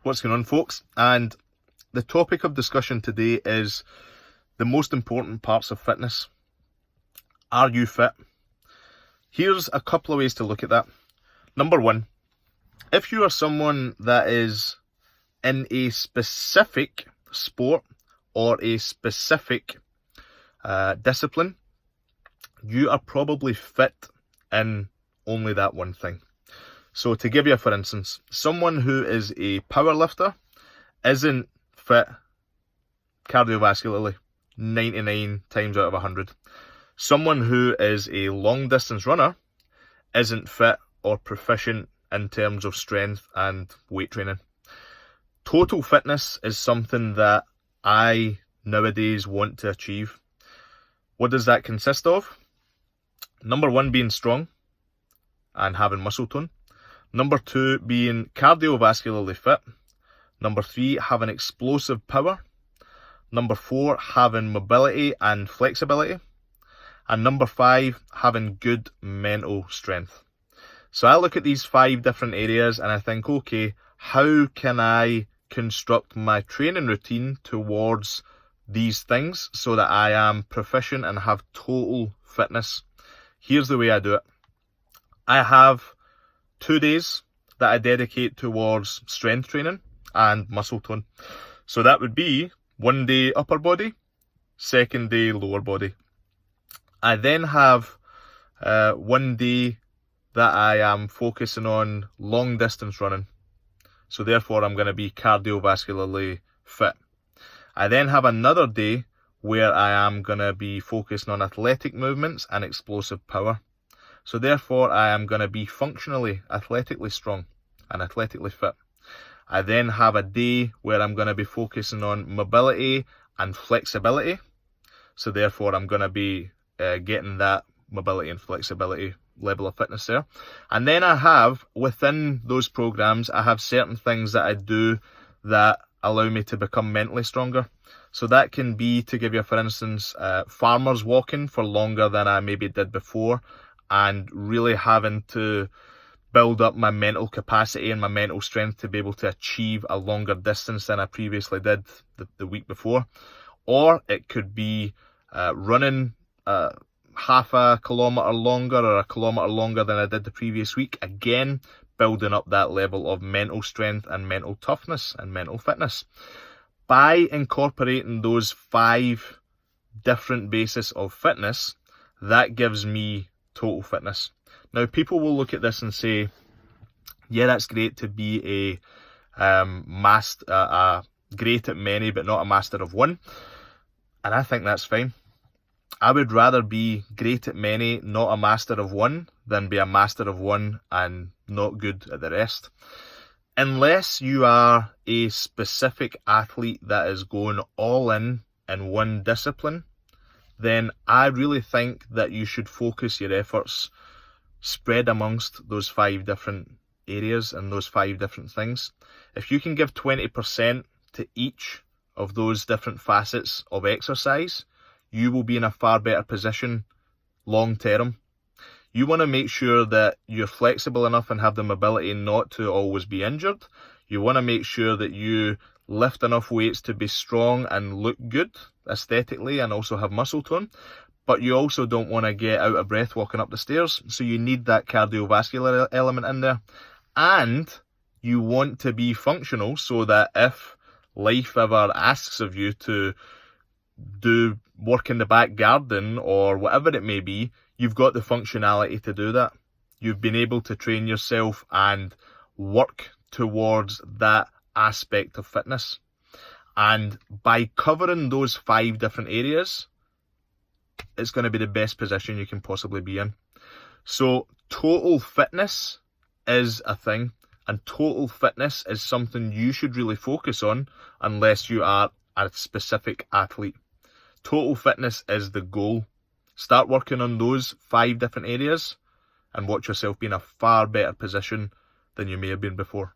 What's going on, folks? And the topic of discussion today is the most important parts of fitness. Are you fit? Here's a couple of ways to look at that. Number one, if you are someone that is in a specific sport or a specific discipline, you are probably fit in only that one thing. So to give you, for instance, someone who is a power lifter isn't fit cardiovascularly 99 times out of 100. Someone who is a long distance runner isn't fit or proficient in terms of strength and weight training. Total fitness is something that I nowadays want to achieve. What does that consist of? Number one, being strong and having muscle tone. Number two, being cardiovascularly fit. Number three, having explosive power. Number four, having mobility and flexibility. And number five, having good mental strength. So I look at these 5 different areas and I think, okay, how can I construct my training routine towards these things so that I am proficient and have total fitness? Here's the way I do it. I have 2 days that I dedicate towards strength training and muscle tone. So that would be 1 day upper body, 2nd day lower body. I then have 1 day that I am focusing on long distance running. So therefore I'm going to be cardiovascularly fit. I then have another day where I am going to be focusing on athletic movements and explosive power. So therefore I am going to be functionally, athletically strong and athletically fit. I then have a day where I'm going to be focusing on mobility and flexibility. So therefore I'm going to be getting that mobility and flexibility level of fitness there. And then I have, within those programs, I have certain things that I do that allow me to become mentally stronger. So that can be, to give you for instance, farmers walking for longer than I maybe did before, and really having to build up my mental capacity and my mental strength to be able to achieve a longer distance than I previously did the week before. Or it could be running half a kilometre longer or a kilometre longer than I did the previous week. Again, building up that level of mental strength and mental toughness and mental fitness. By incorporating those 5 different bases of fitness, that gives me total fitness. Now, people will look at this and say, yeah, that's great to be great at many but not a master of one. And I think that's fine. I would rather be great at many, not a master of one, than be a master of one and not good at the rest. Unless you are a specific athlete that is going all in one discipline, then I really think that you should focus your efforts spread amongst those 5 different areas and those 5 different things. If you can give 20% to each of those different facets of exercise, you will be in a far better position long term. You want to make sure that you're flexible enough and have the mobility not to always be injured. You want to make sure that you lift enough weights to be strong and look good aesthetically and also have muscle tone. But you also don't want to get out of breath walking up the stairs. So you need that cardiovascular element in there. And you want to be functional so that if life ever asks of you to do work in the back garden or whatever it may be, you've got the functionality to do that. You've been able to train yourself and work towards that aspect of fitness. And by covering those 5 different areas, it's going to be the best position you can possibly be in. So total fitness is a thing, and total fitness is something you should really focus on unless you are a specific athlete. Total fitness is the goal. Start working on those 5 different areas and watch yourself be in a far better position than you may have been before.